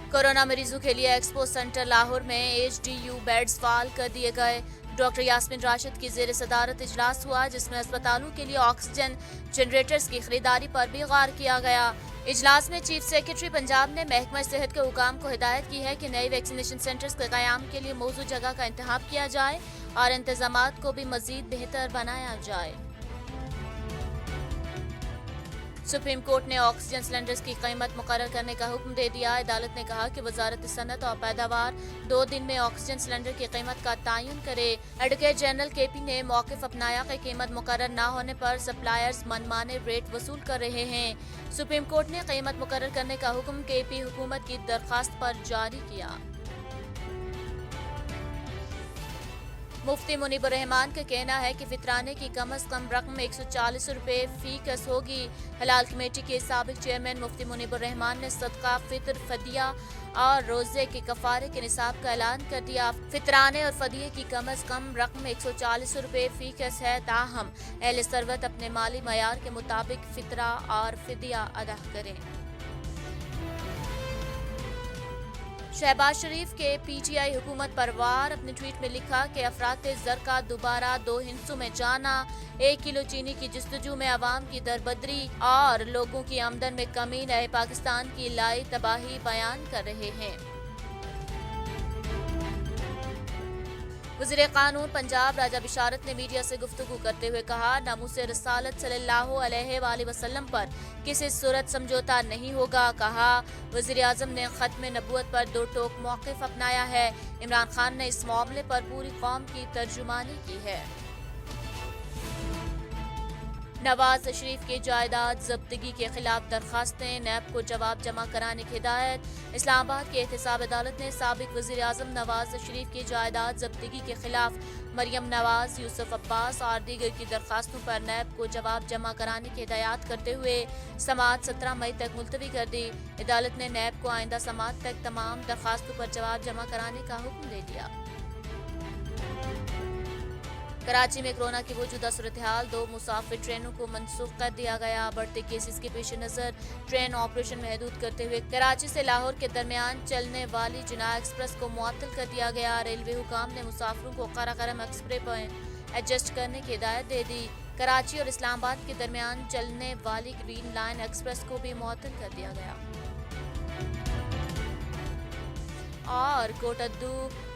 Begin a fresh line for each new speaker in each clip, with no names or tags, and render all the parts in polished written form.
Corona मरीजों के लिए एक्सपो सेंटर लाहौर में एचडीयू बेड्स फाल कर दिए गए। डॉक्टर यास्मीन राशिद की जेर सदारत इजलास हुआ, जिसमें अस्पतालों के लिए ऑक्सीजन जनरेटर्स की खरीदारी पर भी गौर किया गया। इजलास में चीफ सेक्रेटरी पंजाब ने महकमा सेहत के हुकाम को हिदायत की है कि नए वैक्सीनेशन सेंटर्स के क़याम के लिए मौजूद जगह का इंतखाब किया जाए और इंतजामात को भी मजीद बेहतर बनाया जाए। सुप्रीम कोर्ट ने ऑक्सीजन सिलेंडर्स की कीमत मुकर्रर करने का हुक्म दे दिया। अदालत ने कहा कि वजारत सनत और पैदावार 2 दिन में ऑक्सीजन सिलेंडर की कीमत का तयन करे। एडवोकेट जनरल केपी ने मौक़िफ़ अपनाया कि कीमत मुकर्रर न होने पर सप्लायर्स मनमाने रेट वसूल कर रहे हैं। सुप्रीम कोर्ट ने कीमत मुकर्रर करने का हुक्म केपी हुकूमत की दरख्वास्त पर जारी किया। मुफ्ती मुनीबुर रहमान का कहना है कि फितराने की कम अज कम रकम 140 रुपये फी कस होगी। हलाल कमेटी के साबिक चेयरमैन मुफ्ती मुनीबुर रहमान ने सदका फितर, फदिया और रोजे के कफारे के निसाब का ऐलान कर दिया। फितराने और फदिये की कम अज कम रकम 140 रुपये फी कस है, ताहम अहले सरवत अपने माली मयार के मुताबिक फितरा और फिदिया अदा करें। शहबाज शरीफ के पीटीआई हुकूमत पर वार। अपने ट्वीट में लिखा कि अफरात ज़र का दोबारा 2 हिस्सों में जाना, 1 किलो चीनी की जस्तजू में अवाम की दरबदरी और लोगों की आमदन में कमी नए पाकिस्तान की लाई तबाही बयान कर रहे हैं। वज़ीर कानून पंजाब राजा बिशारत ने मीडिया से गुफ्तगू करते हुए कहा, नामूस रसालत सल्लल्लाहु अलैहि वसल्लम पर किसी सूरत समझौता नहीं होगा। कहा, वज़ीर आज़म ने ख़त्म नबूवत पर 2 टोक मौक़िफ़ अपनाया है। इमरान खान ने इस मामले पर पूरी कौम की तर्जुमानी की है। नवाज शरीफ की जायदाद जब्तगी के खिलाफ दरखास्तें, नैब को जवाब जमा कराने की हिदायत। इस्लामाबाद की एहतसाब अदालत ने साबिक वज़ीर आज़म नवाज शरीफ की जायदाद जब्तगी के खिलाफ मरियम नवाज, यूसुफ अब्बास और दीगर की दरखास्तों पर नैब को जवाब जमा कराने की हिदायत करते हुए समाअत 17 मई तक मुलतवी कर दी। अदालत ने नैब को आइंदा समाअत तक तमाम दरखास्तों पर जवाब जमा कराने का हुक्म दे दिया। कराची में कोरोना की मौजूदा सूरत हाल, 2 मुसाफिर ट्रेनों को मनसूख कर दिया गया। बढ़ते केसेस के पेश नज़र ट्रेन ऑपरेशन महदूद करते हुए कराची से लाहौर के दरमियान चलने वाली जिन्ना एक्सप्रेस को मुअत्तल कर दिया गया। रेलवे हुकाम ने मुसाफिरों को काराकोरम एक्सप्रेस पर एडजस्ट करने की हिदायत दे दी। कराची और इस्लामाबाद के दरमियान चलने वाली ग्रीन लाइन एक्सप्रेस को भी मुअत्तल कर दिया गया। और कोटद्दू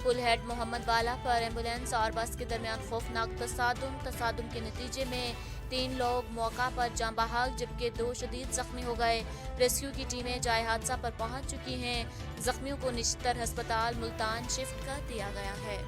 पुल हेड मोहम्मद वाला पर एम्बुलेंस और बस के दरमियान खौफनाक तसादुम के नतीजे में 3 लोग मौका पर जाँ बहक जबकि 2 शदीद जख्मी हो गए। रेस्क्यू की टीमें जाए हादसा पर पहुंच चुकी हैं। जख्मियों को निश्तर अस्पताल मुल्तान शिफ्ट कर दिया गया है।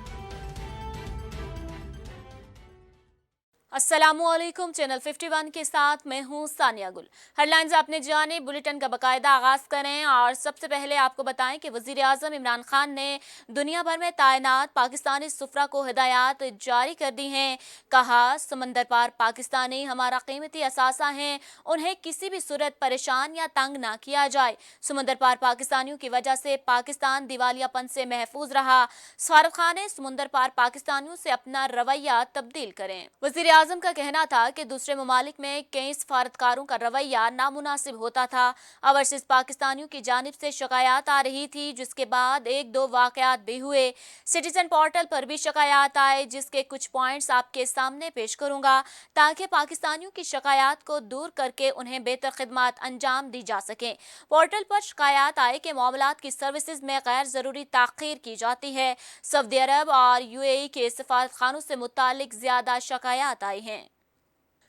अस्सलामुअलैकुम, चैनल 51 के साथ मैं हूं सानिया गुल। हेडलाइंस आपने जाने, बुलेटिन का बाकायदा आगाज करें और सबसे पहले आपको बताएं कि वजीर आजम इमरान खान ने दुनिया भर में तैनात पाकिस्तानी सुफरा को हिदायत जारी कर दी हैं। कहा, समंदर पार पाकिस्तानी हमारा कीमती असासा हैं, उन्हें किसी भी सूरत परेशान या तंग ना किया जाए। समंदर पार पाकिस्तानियों की वजह से पाकिस्तान दिवालियापन से महफूज रहा। सफारत खान ने समंदर पार पाकिस्तानियों से अपना रवैया तब्दील करें। वजीर आजम का कहना था कि दूसरे ममालिक में कई सफारतकारों का रवैया नामुनासिब होता था। ओवरसीज पाकिस्तानियों की जानिब से शिकायत आ रही थी, जिसके बाद 1-2 वाकयात भी हुए। सिटीजन पोर्टल पर भी शिकायत आए, जिसके कुछ पॉइंट्स आपके सामने पेश करूंगा ताकि पाकिस्तानियों की शिकायत को दूर करके उन्हें बेहतर खिदमत अंजाम दी जा सके। पोर्टल पर शिकायत आए कि मामलात की सर्विसेज में गैर जरूरी ताखीर की जाती है। सऊदी अरब और यूएई के सफारत खानों से मुतालिक ज्यादा शिकायत आई हैं।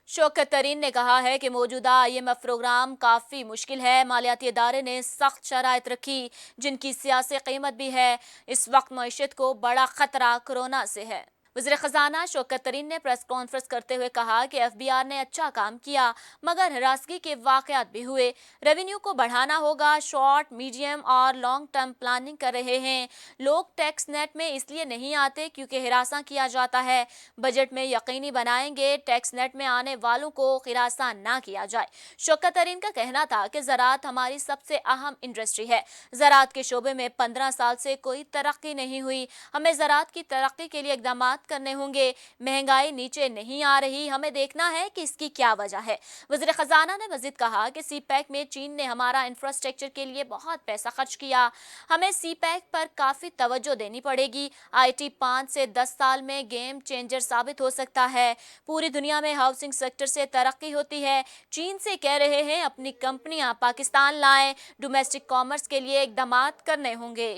शौकत तरीन ने कहा है कि मौजूदा IMF प्रोग्राम काफ़ी मुश्किल है। मालियाती इदारे ने सख्त शराइत रखी, जिनकी सियासी कीमत भी है। इस वक्त मईशत को बड़ा खतरा कोरोना से है। वज़ीर ख़जाना शौकत तरीन ने प्रेस कॉन्फ्रेंस करते हुए कहा कि FBR ने अच्छा काम किया, मगर हरासगी के वाक़यात भी हुए। रेवेन्यू को बढ़ाना होगा, शॉर्ट, मीडियम और लॉन्ग टर्म प्लानिंग कर रहे हैं। लोग टैक्स नेट में इसलिए नहीं आते क्योंकि हिरासा किया जाता है। बजट में यकीनी बनाएंगे टैक्स नेट में आने वालों को हिरासा ना किया जाए। शौकत तरीन का कहना था कि ज़राअत हमारी सबसे अहम इंडस्ट्री है। ज़राअत के शोबे में 15 साल से कोई तरक्की नहीं हुई। हमें ज़राअत की तरक्की के लिए इक़दामात इक़दामात करने होंगे। महंगाई नीचे नहीं आ रही, हमें देखना है कि इसकी क्या वजह है। वज़ीर ख़ज़ाना ने मज़ीद कहा कि सी पैक में चीन ने हमारा इंफ्रास्ट्रक्चर के लिए बहुत पैसा खर्च किया, हमें सी पैक पर काफ़ी तवज्जो देनी पड़ेगी। IT 5 से 10 साल में गेम चेंजर साबित हो सकता है। पूरी दुनिया में हाउसिंग सेक्टर से तरक्की होती है। चीन से कह रहे हैं अपनी कंपनियां पाकिस्तान लाएं, डोमेस्टिक कॉमर्स के लिए इक़दामात करने होंगे।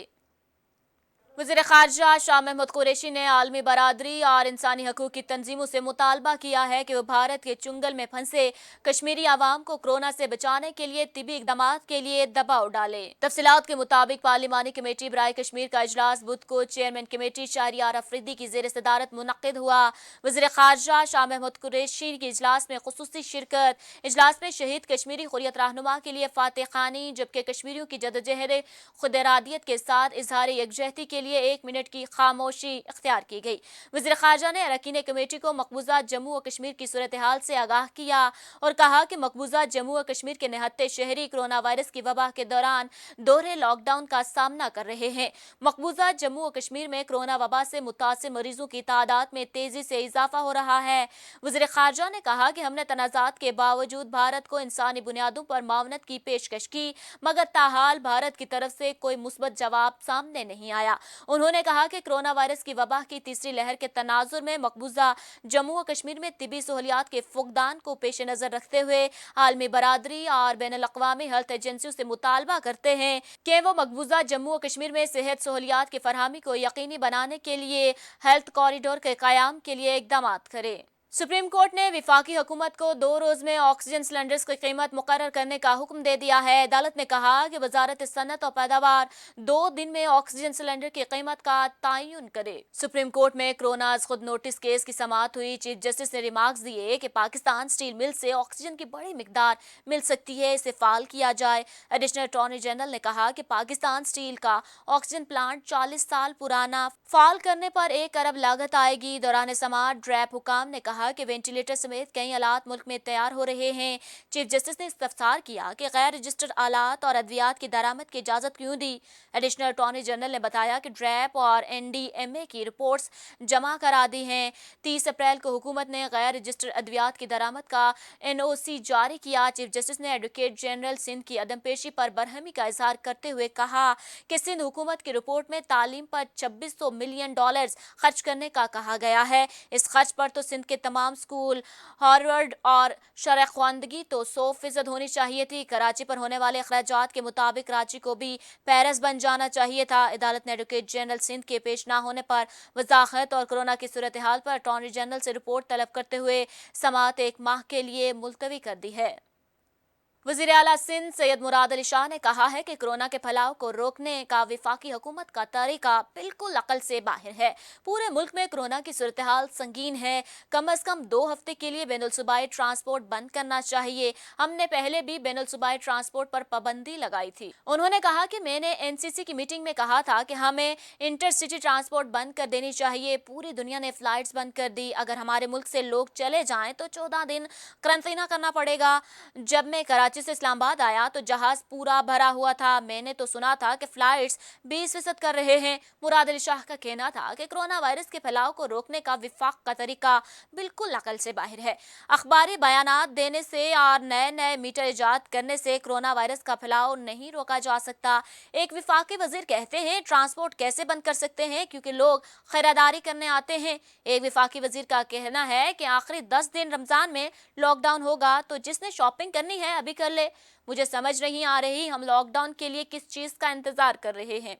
वज़ीर ख़ारजा शाह महमूद कुरैशी ने आलमी बरादरी और इंसानी हकूक़ की तंजीमों से मुतालबा किया है कि वो भारत के चुंगल में फंसे कश्मीरी आवाम को कोरोना से बचाने के लिए तिबी इक़दामात के लिए दबाव डाले। तफसीलात के मुताबिक पार्लिमानी कमेटी बराए कश्मीर का इजलास बुध को चेयरमैन कमेटी शाहरियार अफरीदी की ज़ेर सदारत मुनक्किद हुआ। वज़ीर ख़ारजा शाह महमूद कुरैशी की इजलास में खुसूसी शिरकत। इजलास में शहीद कश्मीरी हुर्रियत रहनुमा के लिए फातह खानी, जबकि कश्मीरियों की जदोजहद खुद इरादियत के साथ इजहार यकजहती के लिए 1 मिनट की खामोशी इख्तियार की गई। वज़ीर ख़ारजा ने अरकान कमेटी को मकबूजा जम्मू व कश्मीर की सूरत हाल से आगाह किया और कहा कि मकबूजा जम्मू व कश्मीर के निहत्ते शहरी कोरोना वायरस की वबा के दौरान दोहरे लॉकडाउन का सामना कर रहे हैं। मकबूजा जम्मू व कश्मीर में कोरोना वबा से मुतासिर मरीजों की तादाद में तेजी से इजाफा हो रहा है। वज़ीर ख़ारजा ने कहा कि हमने तनाज़ात के बावजूद भारत को इंसानी बुनियादों पर मावनत की पेशकश की, मगर ताहाल भारत की तरफ से कोई मुस्बत जवाब सामने नहीं आया। उन्होंने कहा कि कोरोना वायरस की वबा की तीसरी लहर के तनाजुर में मकबूजा जम्मू व कश्मीर में तिबी सहूलियात के फुकदान को पेश नजर रखते हुए आलमी बरादरी और बैनुल अक़वामी हेल्थ एजेंसियों से मुतालबा करते हैं कि वो मकबूजा जम्मू व कश्मीर में सेहत सहूलियात की फरहमी को यकीनी बनाने के लिए हेल्थ कॉरिडोर के क़याम के लिए इक़दामात करें। सुप्रीम कोर्ट ने विफाकी हुकूमत को 2 रोज में ऑक्सीजन सिलेंडर्स की कीमत मुकर्रर करने का हुक्म दे दिया है। अदालत ने कहा कि वजारत सनत और पैदावार 2 दिन में ऑक्सीजन सिलेंडर की कीमत का तयन करे। सुप्रीम कोर्ट में कोरोना खुद नोटिस केस की समाअत हुई। चीफ जस्टिस ने रिमार्क्स दिए कि पाकिस्तान स्टील मिल से ऑक्सीजन की बड़ी मिकदार मिल सकती है, इसे फाल किया जाए। एडिशनल अटॉर्नी जनरल ने कहा कि पाकिस्तान स्टील का ऑक्सीजन प्लांट 40 साल पुराना, फाल करने पर 1 अरब लागत आएगी। दौरान समाअत ड्रैप हुकाम ने कहा कि वेंटिलेटर समेत कई आलात मुल्क में तैयार हो रहे हैं। चीफ जस्टिस ने इस्तफसार किया कि गैर रजिस्टर्ड आलात और अद्वियात की दरामद की इजाजत क्यों दी। एडिशनल अटॉर्नी जनरल ने बताया कि ड्रैप और NDMA की रिपोर्ट्स जमा करा दी हैं। 30 अप्रैल को हुकूमत ने गैर रजिस्टर्ड अद्वियात की दरामद का NOC जारी किया। चीफ जस्टिस ने एडवोकेट जनरल सिंध की अदम पेशी पर बरहमी का इजहार करते हुए कहा कि सिंध हुकूमत की रिपोर्ट में तालीम पर $2600 मिलियन खर्च करने का कहा गया है। इस खर्च पर तो सिंध के तमाम स्कूल, हार्वर्ड और शरह ख्वानदगी तो 100% होनी चाहिए थी। कराची पर होने वाले अखराजात के मुताबिक कराची को भी पेरिस बन जाना चाहिए था। अदालत ने एडवोकेट जनरल सिंध के पेश ना होने पर वजाहत और कोरोना की सूरत हाल पर अटॉर्नी जनरल से रिपोर्ट तलब करते हुए समाअत 1 माह के लिए मुलतवी कर दी है। वज़ीर आला सिंध सैयद मुराद अली शाह ने कहा है कि कोरोना के फैलाव को रोकने का विफाकी हुकूमत का तरीका बिल्कुल अकल से बाहर है। पूरे मुल्क में कोरोना की सूरत हाल संगीन है। कम अज कम 2 हफ्ते के लिए बैनुल सूबाई ट्रांसपोर्ट बंद करना चाहिए। हमने पहले भी बैनुल सूबाई ट्रांसपोर्ट पर पाबंदी लगाई थी। उन्होंने कहा कि मैंने NCC की मीटिंग में कहा था कि हमें इंटरसिटी ट्रांसपोर्ट बंद कर देनी चाहिए। पूरी दुनिया ने फ्लाइट्स बंद कर दी। अगर हमारे मुल्क से लोग चले जाएं तो 14 दिन क्वारंटीन करना पड़ेगा। जब मैं कराची से इस्लामाबाद आया तो जहाज पूरा भरा हुआ था। मैंने तो सुना था कि फ्लाइट्स 20% कर रहे हैं। मुराद अली शाह का कहना था कि कोरोना वायरस के फैलाव को रोकने का विफाक का तरीका बिल्कुल अकल से बाहर है। अखबारी बयानात देने से और नए नए मीटर इजाद करने से कोरोना वायरस का फैलाव नहीं रोका जा सकता। एक विफाकी वजीर कहते हैं ट्रांसपोर्ट कैसे बंद कर सकते हैं, क्योंकि लोग खरीदारी करने आते हैं। एक विफाकी वजीर का कहना है कि आखिरी 10 दिन रमजान में लॉकडाउन होगा तो जिसने शॉपिंग करनी है अभी कर ले। मुझे समझ नहीं आ रही हम लॉकडाउन के लिए किस चीज का इंतजार कर रहे हैं।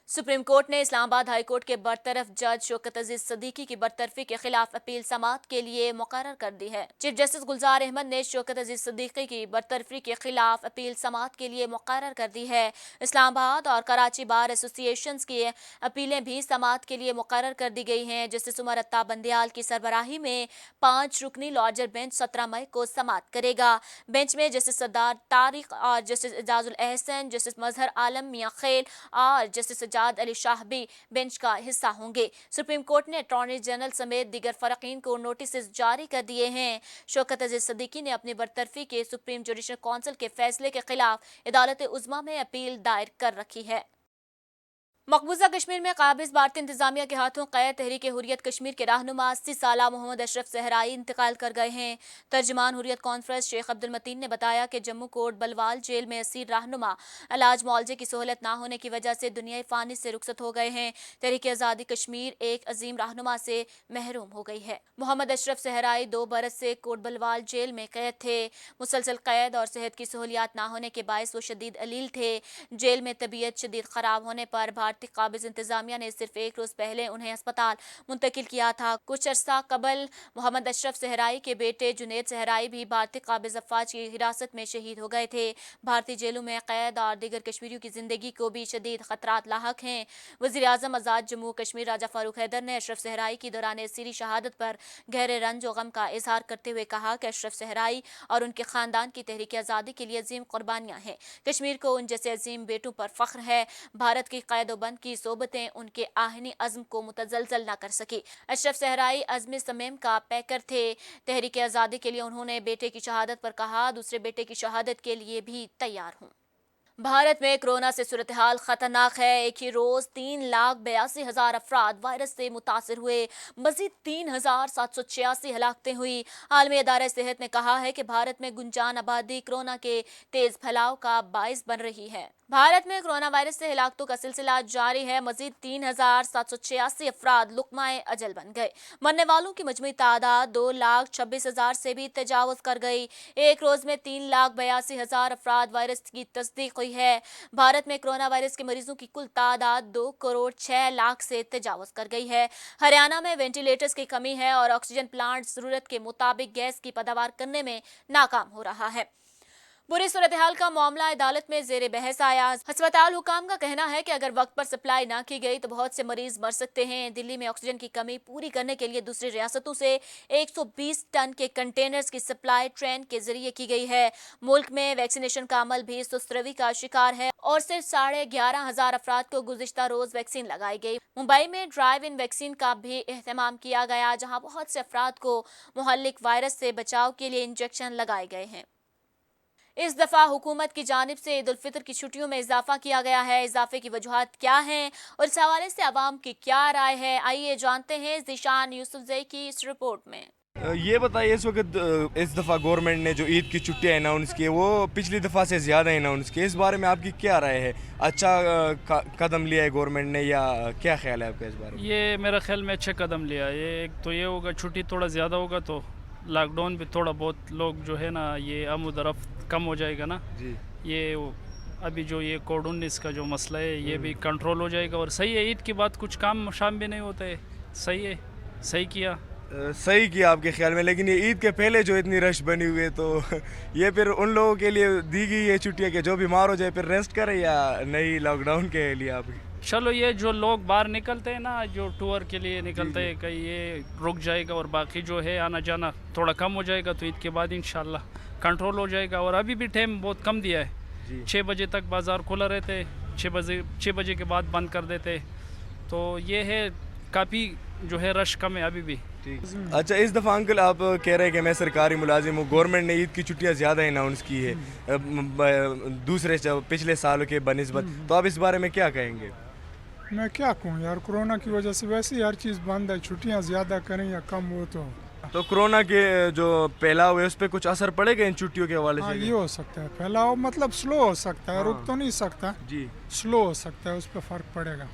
सुप्रीम कोर्ट ने इस्लामाबाद हाई कोर्ट के बरतरफ जज शौकत अजीज सदीकी की बरतरफी के खिलाफ अपील समाअत के लिए मुकर्रर कर दी है। चीफ जस्टिस गुलजार अहमद ने शौकत अजीज सदीकी की बरतरफी के खिलाफ अपील समाअत के लिए मुकर्रर कर दी है। इस्लामाबाद और कराची बार एसोसिएशन की अपीलें भी समाअत के लिए मुकर्रर कर दी गई हैं। जस्टिस उमर अत्ता बंदियाल की सरबराही में 5 रुकनी लार्जर बेंच 17 मई को समाअत करेगा। बेंच में जस्टिस सरदार तारिक और जस्टिस एजाजुल एहसन, जस्टिस मजहर आलम मियां खेल और जस्टिस अली शाह भी बेंच का हिस्सा होंगे। सुप्रीम कोर्ट ने अटॉर्नी जनरल समेत दीगर फरकीन को नोटिस जारी कर दिए हैं। शौकत अजीज सदीकी ने अपनी बरतरफी के सुप्रीम जुडिशल काउंसिल के फैसले के खिलाफ अदालत उज़्मा में अपील दायर कर रखी है। मकबूजा कश्मीर में काबिज भारतीय इंतजामिया के हाथों कैद तहरीक हुर्रियत कश्मीर के रहनुमा 80 साला मोहम्मद अशरफ सहराई इंतकाल कर गए हैं। तर्जमान हुर्रियत कॉन्फ्रेंस शेख अब्दुल मतीन ने बताया कि जम्मू कोट बलवाल जेल में असीर रहनुमा इलाज मुआवजे की सहूलत न होने की वजह से दुनियाई फानी से रुखसत हो गए हैं। तहरीक आज़ादी कश्मीर एक अजीम रहनुमा से महरूम हो गई है। मोहम्मद अशरफ सहराई 2 बरस से कोट बलवाल जेल में कैद थे। मुसलसल कैद और सेहत की सहूलियात न होने के बायस वो शदीद अलील थे। जेल में तबीयत शदीद खराब होने पर भारतीय काबिज इंतजामिया ने सिर्फ एक रोज पहले उन्हें अस्पताल मुंतकिल किया था। कुछ अरसा कबल मोहम्मद अशरफ सहराई के बेटे जुनेद सहराई भी भारतीय काबिज अफवाज की हिरासत में शहीद हो गए थे। भारतीय जेलों में कैद और दीगर कश्मीरियों की जिंदगी को भी शदीद खतरात लाहक हैं। वज़ीर आज़म आज़ाद जम्मू कश्मीर राजा फारूक हैदर ने अशरफ सहराई की दौरान असीरी शहादत पर गहरे रंज और गम का इजहार करते हुए कहा कि अशरफ सहराई और उनके खानदान की तहरीक आज़ादी के लिए अजीम कुर्बानियां हैं। कश्मीर को उन जैसे अजीम बेटों पर फख्र है। भारत की क़ैद-ओ-बंद की सोबतें उनके आहनी अज़्म को मुतज़लज़ल न कर सकी। अशरफ सहराई अज़्म समेम का पैकर थे। तहरीक आज़ादी के लिए उन्होंने बेटे की शहादत पर कहा, दूसरे बेटे की शहादत के लिए भी तैयार हूँ। भारत में कोरोना से सूरत हाल खतरनाक है। एक ही रोज 3,82,000 अफराद वायरस से मुतासर हुए। मजीद 3,786 हलाकतें हुई। आलमी अदारा सेहत ने कहा है कि भारत में गुंजान आबादी कोरोना के तेज फैलाव का बाइस बन रही है। भारत में कोरोना वायरस से हलाकतों का सिलसिला जारी है। मजीद 3,786 अफराद लुकमाए अजल बन गए। मरने वालों की मजमूई तादाद 2,26,000 से भी तजावुज कर गई। एक रोज में 3,82,000 अफराद वायरस की तस्दीक हुई है। भारत में कोरोना वायरस के मरीजों की कुल तादाद 2,06,00,000 से तजावुज कर गई है। हरियाणा में वेंटिलेटर्स की कमी है और ऑक्सीजन प्लांट जरूरत के मुताबिक गैस की पैदावार करने में नाकाम हो रहा है। बुरी सूरत हाल का मामला अदालत में जेर बहस आया। अस्पताल हुकाम का कहना है कि अगर वक्त पर सप्लाई ना की गई तो बहुत से मरीज मर सकते हैं। दिल्ली में ऑक्सीजन की कमी पूरी करने के लिए दूसरी रियासतों से 120 टन के कंटेनर्स की सप्लाई ट्रेन के जरिए की गई है। मुल्क में वैक्सीनेशन का अमल भी सुस्त रवि का शिकार है और सिर्फ 11,500 अफराद को गुज़िश्ता रोज वैक्सीन लगाई गई। मुंबई में ड्राइव इन वैक्सीन का भी एहतमाम किया गया, जहाँ बहुत से अफराद को मुहल्लिक वायरस से बचाव के लिए इंजेक्शन लगाए गए हैं। इस दफा हुकूमत की जानिब से ईद उल फितर की छुट्टियों में इजाफा किया गया है। इजाफे की वजूहात क्या हैं और इस हवाले से आवाम की क्या राय है, आइए जानते हैं ज़ीशान यूसुफजई की इस रिपोर्ट में।
ये बताइए, इस वक्त इस दफ़ा गवर्नमेंट ने जो ईद की छुट्टियाँ अनाउंस की वो पिछली दफ़ा से ज़्यादा अनाउंस की, इस बारे में आपकी क्या राय है? अच्छा कदम लिया है गवर्नमेंट ने या क्या ख्याल है आपका इस बारे में?
ये मेरा ख्याल में अच्छा कदम लिया है। ये एक तो ये होगा, छुट्टी थोड़ा ज़्यादा होगा तो लॉकडाउन भी थोड़ा बहुत लोग जो है ना ये आमद-ओ-रफ्त कम हो जाएगा ना
जी।
ये अभी जो ये कोविड-19 का जो मसला है ये भी कंट्रोल हो जाएगा। और सही है, ईद के बाद कुछ काम शाम भी नहीं होता है। सही है, सही किया।
सही किया आपके ख्याल में, लेकिन ये ईद के पहले जो इतनी रश बनी हुई है तो ये फिर उन लोगों के लिए दी गई ये छुट्टियाँ कि जो बीमार हो जाए फिर रेस्ट करे या नहीं लॉकडाउन के लिए आप?
चलो ये जो लोग बाहर निकलते हैं ना, जो टूर के लिए निकलते हैं, कहीं ये रुक जाएगा और बाकी जो है आना जाना थोड़ा कम हो जाएगा तो ईद के बाद इंशाल्लाह कंट्रोल हो जाएगा। और अभी भी टाइम बहुत कम दिया है। 6 बजे तक बाज़ार खुला रहते, 6 बजे के बाद बंद कर देते, तो ये है काफ़ी जो है रश कम है अभी भी।
अच्छा, इस दफ़ा अंकल आप कह रहे हैं कि मैं सरकारी मुलाजिम हूँ, गवर्नमेंट ने ईद की छुट्टियाँ ज़्यादा अनाउंस की है दूसरे पिछले सालों के बनिस्बत, तो आप इस बारे में क्या कहेंगे?
मैं क्या कहूँ यार, कोरोना की वजह से वैसे ही हर चीज़ बंद है। छुट्टियाँ ज़्यादा करें या कम हो तो
कोरोना के जो फैलाव है उस पर कुछ असर पड़ेगा इन छुट्टियों के हवाले
हाँ,
से?
ये हो सकता है। फैलाव मतलब स्लो हो सकता है।
हाँ।
रुक तो नहीं सकता
जी,
स्लो हो सकता है, उस पर फ़र्क पड़ेगा।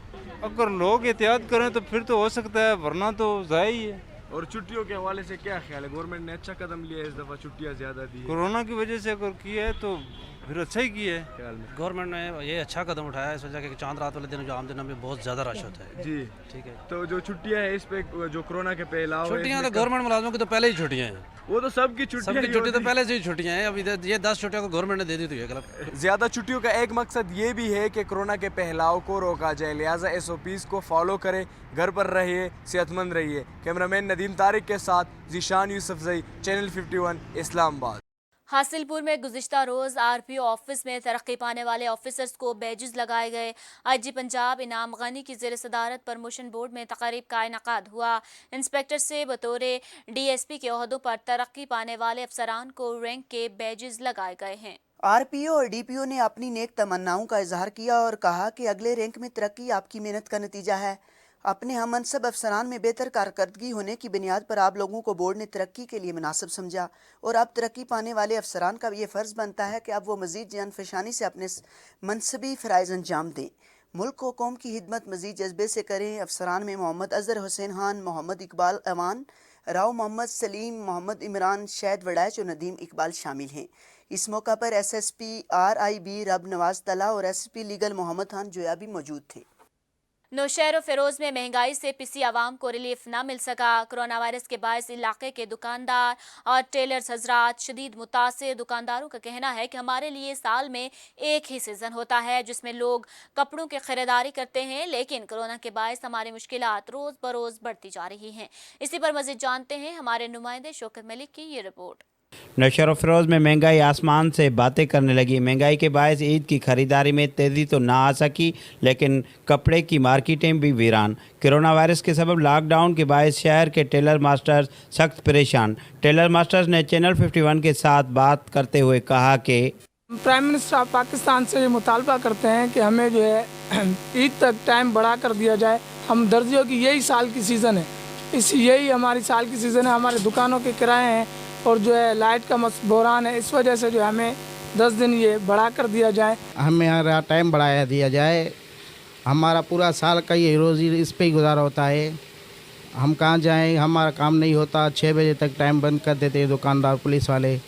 अगर लोग एहतियात करें तो फिर तो हो सकता है, वरना तो ज़ाया ही है।
और छुट्टियों के हवाले से क्या ख्याल है? गवर्नमेंट ने अच्छा कदम लिया है, इस दफ़ा छुट्टियाँ ज़्यादा दी है।
कोरोना की वजह से अगर किया है तो फिर अच्छा ही किया है।
ख्याल में
गवर्नमेंट ने ये अच्छा कदम उठाया है। इस वजह के चांद रात वाले दिन जो आम दिनों में बहुत ज़्यादा रश होता है।
जी,
ठीक है,
तो जो छुट्टियाँ है इस पे जो कोरोना के फैलाव है
छुट्टियाँ तो
इसमें
गवर्नमेंट मुलाजमों की तो पहले ही छुट्टियाँ हैं।
वो तो सबकी छुट्टियाँ
सबकी
ही
छुट्टी तो
होती
पहले से ही छुट्टियाँ हैं। अभी ये 10 छुट्टियाँ को गवर्नमेंट ने दे दी, तो ये गलत।
हैं। ज़्यादा छुट्टियों का एक मकसद ये भी है कि कोरोना के फैलाव को रोका जाए, लिहाजा SOPs को फॉलो करें, घर पर रहिए, सेहतमंद रहिए। कैमरामैन नदीम तारिक के साथ ज़ीशान यूसुफजई, चैनल 51, इस्लामाबाद।
हासिलपुर में गुज़िश्ता रोज़ RPO ऑफिस में तरक्की पाने वाले ऑफिसर्स को बैजेस लगाए गए। IG पंजाब इनाम गनी की ज़ेर सदारत प्रमोशन बोर्ड में तक़रीब का इनेकाद हुआ। इंस्पेक्टर से बतौर DSP के ओहदों पर तरक्की पाने वाले अफसरान को रैंक के बैजेस लगाए गए हैं।
आरपीओ और डीपीओ ने अपनी नेक तमन्नाओं का इजहार किया और कहा कि अगले रैंक में तरक्की आपकी मेहनत का नतीजा है। अपने हम मनसब अफसरान में बेहतर कारकर्दगी होने की बुनियाद पर आप लोगों को बोर्ड ने तरक्की के लिए मुनासिब समझा और अब तरक्की पाने वाले अफसरान का ये फ़र्ज़ बनता है कि अब वो मज़ीद जानफशानी से अपने मनसबी फ़राइज़ अंजाम दें, मुल्क को कौम की खिदमत मज़ीद जज्बे से करें। अफसरान में मोहम्मद अज़हर हुसैन खान, मोहम्मद इकबाल अवान, राव मोहम्मद सलीम, मोहम्मद इमरान, शैद वड़ैच और नदीम इकबाल शामिल हैं। इस मौका पर SSP RIB रब नवाज तला और SP लीगल मोहम्मद खान जोया भी मौजूद थे।
नौशहर फिरोज में महंगाई से पिसी आवाम को रिलीफ न मिल सका। कोरोना वायरस के बायस इलाके के दुकानदार और टेलर्स हजरात शदीद मुतासिर। दुकानदारों का कहना है कि हमारे लिए साल में एक ही सीज़न होता है जिसमें लोग कपड़ों की खरीदारी करते हैं, लेकिन कोरोना के बायस हमारी मुश्किलात रोज़ बरोज़ बढ़ती जा रही हैं। इसी पर मज़ीद जानते हैं हमारे नुमाइंदे शौकत मलिक की ये रिपोर्ट।
नौशहर फिरोज में महंगाई आसमान से बातें करने लगी। महंगाई के बायस ईद की खरीदारी में तेज़ी तो ना आ सकी, लेकिन कपड़े की मार्केटें भी वीरान। कोरोना वायरस के सबब लॉकडाउन के बायस शहर के टेलर मास्टर्स सख्त परेशान। टेलर मास्टर्स ने चैनल 51 के साथ बात करते हुए कहा कि
प्राइम मिनिस्टर ऑफ पाकिस्तान से ये मुतालबा करते हैं कि हमें जो है ईद तक टाइम बढ़ा कर दिया जाए। हम दर्जियों की यही साल की सीज़न है, यही हमारी साल की सीज़न है। हमारे दुकानों के किराए हैं और जो है लाइट का बहरान है, इस वजह से जो हमें 10 दिन ये बढ़ा कर दिया जाए।
हमें हमारा टाइम बढ़ाया दिया जाए। हमारा पूरा साल का ये रोज़ी इस पे ही गुजारा होता है। हम कहाँ जाएं, हमारा काम नहीं होता। 6 बजे तक टाइम बंद कर देते हैं दुकानदार, पुलिस वाले।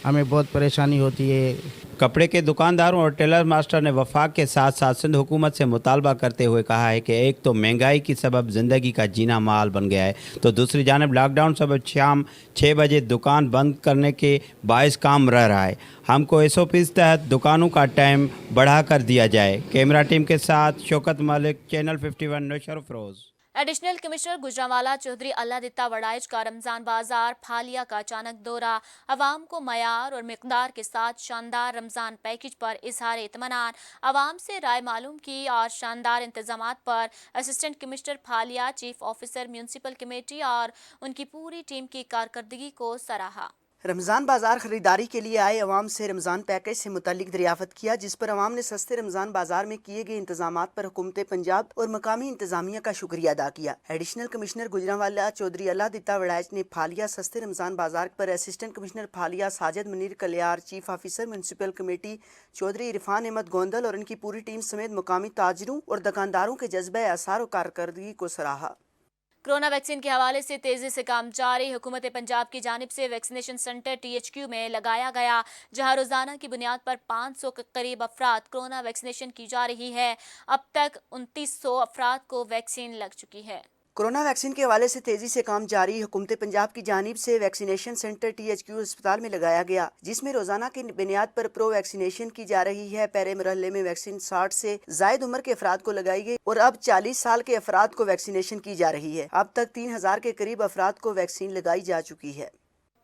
हमें बहुत परेशानी होती है।
कपड़े के दुकानदारों और टेलर मास्टर ने वफाक के साथ साथ सिंध हुकूमत से मुतालबा करते हुए कहा है कि एक तो महंगाई की सबब ज़िंदगी का जीना माल बन गया है, तो दूसरी जानब लॉकडाउन सबब शाम 6 बजे दुकान बंद करने के बायस काम रह रहा है। हमको SOP तहत दुकानों का टाइम बढ़ा कर दिया जाए। कैमरा टीम के साथ Shaukat Malik, channel 51, Naushahro Feroze.
Additional commissioner Gujranwala Chaudhry Allah Ditta Waraich का रमज़ान बाजार फालिया का अचानक दौरा। अवाम को मयार और मिकदार के साथ शानदार रमज़ान पैकेज पर इजहार इत्मीनान। अवाम से राय मालूम की और शानदार इंतजामात पर assistant commissioner Phalia, chief officer municipal committee और उनकी पूरी टीम की कारकर्दगी को सराहा।
रमज़ान बाज़ार ख़रीदारी के लिए आए अवाम से रमज़ान पैकेज से मुतालिक दरियाफ़त किया, जिस पर अवाम ने सस्ते रमज़ान बाज़ार में किए गए इंतजामात पर हुकूमत पंजाब और मकामी इंतज़ामिया का शुक्रिया अदा किया। एडिशनल कमिश्नर गुजरांवाला चौधरी अल्लाह दिता वड़ाइच ने फालिया सस्ते रमज़ान बाज़ार पर assistant commissioner Phalia Sajid Munir Kalyar, chief officer municipal committee Chaudhry Irfan Ahmed Gondal और उनकी पूरी टीम समेत मकामी ताजरों और दुकानदारों के जज्बे आसार और कारकर्दगी को सराहा।
कोरोना वैक्सीन के हवाले से तेजी से काम जारी। हुकूमत पंजाब की जानिब से वैक्सीनेशन सेंटर THQ में लगाया गया, जहां रोजाना की बुनियाद पर 500 के करीब अफराद कोरोना वैक्सीनेशन की जा रही है। अब तक 2900 अफराद को वैक्सीन लग चुकी है।
कोरोना वैक्सीन के हवाले से तेजी से काम जारी। हुकूमत पंजाब की जानिब से वैक्सीनेशन सेंटर THQ अस्पताल में लगाया गया, जिसमें रोजाना की बुनियाद पर प्रो वैक्सीनेशन की जा रही है। पहले मरहले में वैक्सीन 60 से जायद उम्र के अफराद को लगाई गई और अब 40 साल के अफराद को वैक्सीनेशन की जा रही है। अब तक 3000 के करीब अफराद को वैक्सीन लगाई जा चुकी है।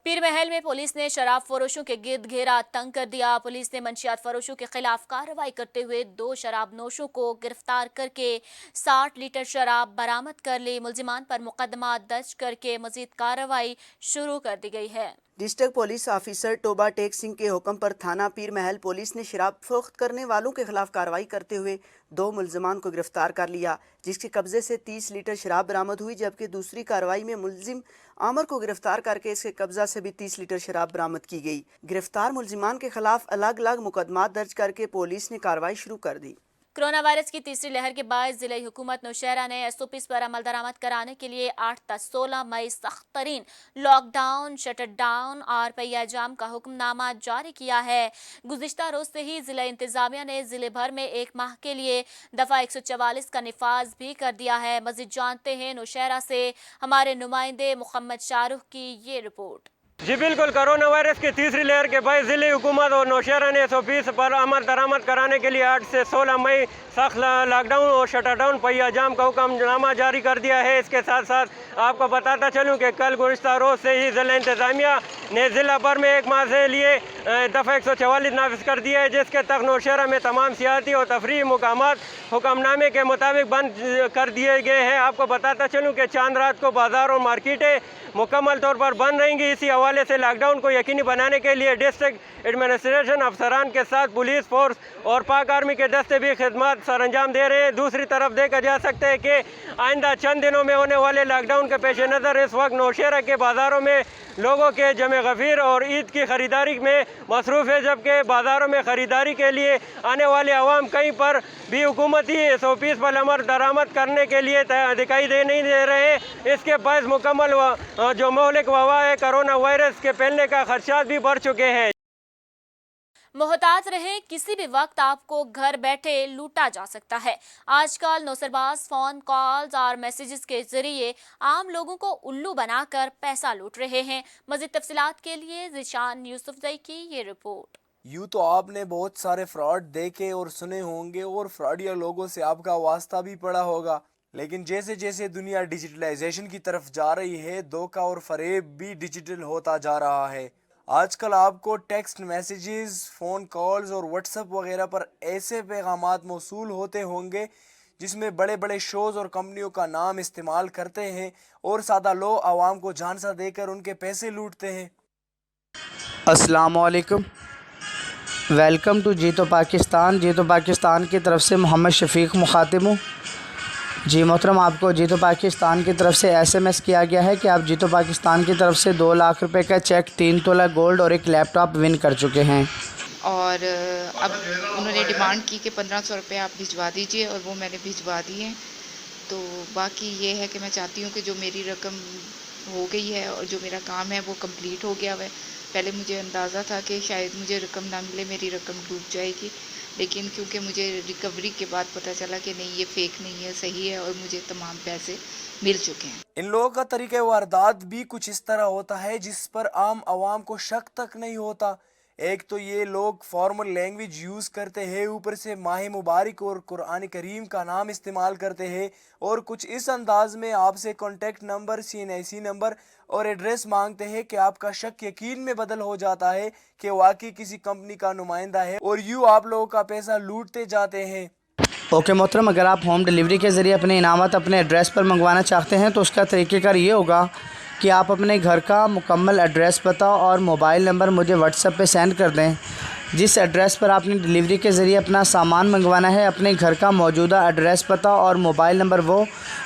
पीर महल में पुलिस ने शराब फरोशों के गिर्द घेरा तंग कर दिया। पुलिस ने मंशियात फरोशों के खिलाफ कार्रवाई करते हुए 2 शराब नोशों को गिरफ्तार करके 60 लीटर शराब बरामद कर ली। मुलजिमान पर मुकदमा दर्ज करके मजीद कार्रवाई शुरू कर दी गई है।
District police officer Toba Tek Singh के हुक्म पर थाना पीर महल पुलिस ने शराब फरोख्त करने वालों के खिलाफ कार्रवाई करते हुए 2 मुलजमान को गिरफ्तार कर लिया, जिसके कब्जे से 30 लीटर शराब बरामद हुई, जबकि दूसरी कार्रवाई में मुलजिम आमर को गिरफ्तार करके इसके कब्जा से भी 30 लीटर शराब बरामद की गई। गिरफ्तार मुलजिमान के खिलाफ अलग अलग मुकदमात दर्ज करके पुलिस ने कार्रवाई शुरू कर दी।
कोरोना वायरस की तीसरी लहर के बाद जिला हुकूमत नौशहरा ने SOPs पर अमल दरामद कराने के लिए 8 से 16 मई सख्त तरीन लॉकडाउन, शटर डाउन और पहिया जाम का हुक्मनामा जारी किया है। गुज़िश्ता रोज से ही जिला इंतजामिया ने जिले भर में 1 माह के लिए दफा 144 का निफाज भी कर दिया है। मज़ीद जानते हैं नौशहरा से हमारे नुमाइंदे मुहम्मद शाहरुख की ये रिपोर्ट।
जी बिल्कुल, कोरोना वायरस की तीसरी लहर के बाद ज़िले हुकूमत और नौशहरा ने SOPs पर अमल दरामद कराने के लिए 8 से 16 मई सख्त लॉकडाउन और शटर डाउन पहिया जाम का हुक्मनामा जारी कर दिया है। इसके साथ साथ आपको बताता चलूँ कि कल गुज़िश्ता रोज़ से ही ज़िला इंतज़ामिया ने ज़िला भर में 1 माह के लिए दफ़ा 144 नाफिज कर दिया है, जिसके तक नौशहरा में तमाम सियाती और तफरीही मुकामात हुक्मनामे के मुताबिक बंद कर दिए गए हैं। आपको बताता चलूँ कि चांद रात को बाज़ार और मार्केटें मुकम्मल तौर पर बंद रहेंगी। इसी हवाले حوالے سے لاک ڈاؤن کو یقینی بنانے کے لیے ڈسٹرکٹ ایڈمنسٹریشن افسران کے ساتھ پولیس فورس اور پاک آرمی کے دستے بھی خدمات سر انجام دے رہے ہیں. دوسری طرف دیکھا جا سکتا ہے کہ آئندہ چند دنوں میں ہونے والے لاک ڈاؤن کے پیش نظر اس وقت نوشہرہ کے بازاروں میں لوگوں کے جمع غفیر اور عید کی خریداری میں مصروف ہے، جبکہ بازاروں میں خریداری کے لیے آنے والے عوام کہیں پر بھی حکومتی SOPs پر عمل درآمد کرنے کے لیے دکھائی نہیں دے رہے ہیں. اس کے باعث مکمل جو مہلک وبا ہے کرونا وائرس کے پھیلنے کا خدشات بھی بڑھ چکے ہیں.
محتاط رہیں، کسی بھی وقت آپ کو گھر بیٹھے لوٹا جا سکتا ہے. آج کل نوسرباز فون کالز اور میسیجز کے ذریعے عام لوگوں کو الو بنا کر پیسہ لوٹ رہے ہیں. مزید تفصیلات کے لیے ذیشان یوسفزئی کی یہ رپورٹ.
یوں تو آپ نے بہت سارے فراڈ دیکھے اور سنے ہوں گے اور فراڈیا لوگوں سے آپ کا واسطہ بھی پڑا ہوگا، لیکن جیسے جیسے دنیا ڈیجیٹلائزیشن کی طرف جا رہی ہے دھوکہ اور فریب بھی ڈیجیٹل ہوتا جا رہا ہے. آج کل آپ کو ٹیکسٹ میسیجز، فون کالز اور واٹس ایپ وغیرہ پر ایسے پیغامات موصول ہوتے ہوں گے جس میں بڑے بڑے شوز اور کمپنیوں کا نام استعمال کرتے ہیں اور سادہ لو عوام کو جھانسا دے کر ان کے پیسے لوٹتے ہیں.
السلام علیکم، ویلکم ٹو جیتو پاکستان. جیتو پاکستان کی طرف سے محمد شفیق مخاطب ہوں. جی محترم، آپ کو جیتو پاکستان کی طرف سے SMS کیا گیا ہے کہ آپ جیتو پاکستان کی طرف سے 2 لاکھ روپے کا چیک، 3 تولہ گولڈ اور ایک لیپ ٹاپ ون کر چکے ہیں.
اور اب انہوں نے ڈیمانڈ کی کہ 1500 روپے آپ بھجوا دیجئے، اور وہ میں نے بھجوا دیے. تو باقی یہ ہے کہ میں چاہتی ہوں کہ جو میری رقم ہو گئی ہے اور جو میرا کام ہے وہ کمپلیٹ ہو گیا ہے. پہلے مجھے اندازہ تھا کہ شاید مجھے رقم نہ ملے، میری رقم ڈوب جائے گی، لیکن کیونکہ مجھے ریکوری کے بعد پتہ چلا کہ نہیں، یہ فیک نہیں ہے، صحیح ہے، اور مجھے تمام پیسے مل چکے ہیں.
ان لوگوں کا طریقہ واردات بھی کچھ اس طرح ہوتا ہے جس پر عام عوام کو شک تک نہیں ہوتا. ایک تو یہ لوگ فارمل لینگویج یوز کرتے ہیں، اوپر سے ماہ مبارک اور قرآن کریم کا نام استعمال کرتے ہیں، اور کچھ اس انداز میں آپ سے کانٹیکٹ نمبر، CNIC نمبر اور ایڈریس مانگتے ہیں کہ آپ کا شک یقین میں بدل ہو جاتا ہے کہ واقعی کسی کمپنی کا نمائندہ ہے، اور یوں آپ لوگوں کا پیسہ لوٹتے جاتے ہیں.
اوکے محترم، اگر آپ ہوم ڈیلیوری کے ذریعے اپنے انعامات اپنے ایڈریس پر منگوانا چاہتے ہیں تو اس کا طریقہ کار یہ ہوگا کہ آپ اپنے گھر کا مکمل ایڈریس، پتہ اور موبائل نمبر مجھے واٹس ایپ پہ سینڈ کر دیں. جس ایڈریس پر آپ نے ڈیلیوری کے ذریعے اپنا سامان منگوانا ہے، اپنے گھر کا موجودہ ایڈریس، پتہ اور موبائل نمبر، وہ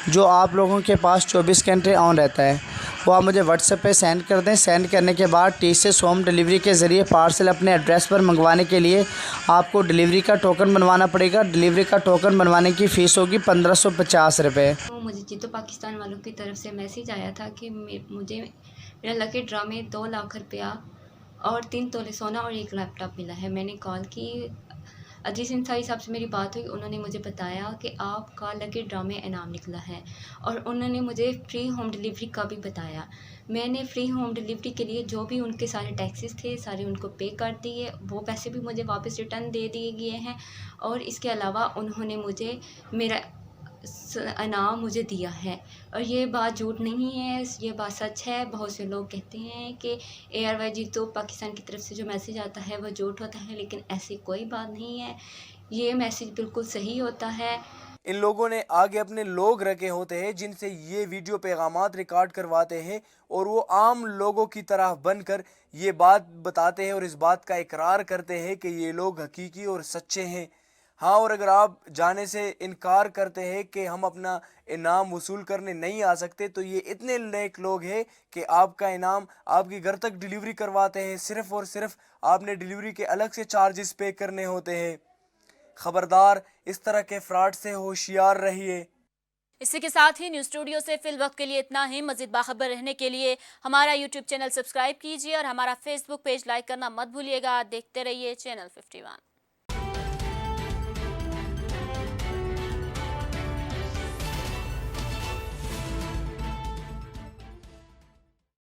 جو آپ لوگوں کے پاس 24 گھنٹے آن رہتا ہے، وہ آپ مجھے واٹس ایپ پہ سینڈ کر دیں. سینڈ کرنے کے بعد TCS ہوم ڈیلیوری کے ذریعے پارسل اپنے ایڈریس پر منگوانے کے لیے آپ کو ڈیلیوری کا ٹوکن بنوانا پڑے گا. ڈیلیوری کا ٹوکن بنوانے کی فیس ہوگی 1550 روپے.
مجھے جیتو پاکستان والوں کی طرف سے میسیج آیا تھا کہ مجھے میرا لکی ڈرا میں 2 لاکھ روپیہ اور 3 تولے سونا اور ایک لیپ ٹاپ ملا ہے. میں نے کال کی، عزیز انصاری صاحب سے میری بات ہوئی، انہوں نے مجھے بتایا کہ آپ کا لکی ڈرا میں انعام نکلا ہے، اور انہوں نے مجھے فری ہوم ڈیلیوری کا بھی بتایا. میں نے فری ہوم ڈیلیوری کے لیے جو بھی ان کے سارے ٹیکسز تھے سارے ان کو پے کر دیے، وہ پیسے بھی مجھے واپس ریٹرن دے دیے گئے ہیں. اور اس کے علاوہ انہوں نے مجھے میرا انعام مجھے دیا ہے، اور یہ بات جھوٹ نہیں ہے، یہ بات سچ ہے. بہت سے لوگ کہتے ہیں کہ ARY جیتو پاکستان کی طرف سے جو میسیج آتا ہے وہ جھوٹ ہوتا ہے، لیکن ایسی کوئی بات نہیں ہے، یہ میسیج بالکل صحیح ہوتا ہے.
ان لوگوں نے آگے اپنے لوگ رکھے ہوتے ہیں جن سے یہ ویڈیو پیغامات ریکارڈ کرواتے ہیں، اور وہ عام لوگوں کی طرح بن کر یہ بات بتاتے ہیں اور اس بات کا اقرار کرتے ہیں کہ یہ لوگ حقیقی اور سچے ہیں. ہاں، اور اگر آپ جانے سے انکار کرتے ہیں کہ ہم اپنا انعام وصول کرنے نہیں آ سکتے، تو یہ اتنے نیک لوگ ہیں کہ آپ کا انعام آپ کے گھر تک ڈیلیوری کرواتے ہیں. صرف اور صرف آپ نے ڈیلیوری کے الگ سے چارجز پے کرنے ہوتے ہیں. خبردار، اس طرح کے فراڈ سے ہوشیار رہیے.
اسی کے ساتھ ہی نیوز اسٹوڈیو سے فی الوقت کے لیے اتنا ہی. مزید باخبر رہنے کے لیے ہمارا YouTube چینل سبسکرائب کیجیے اور ہمارا Facebook پیج لائک کرنا مت بھولیے گا. دیکھتے رہیے چینل 51.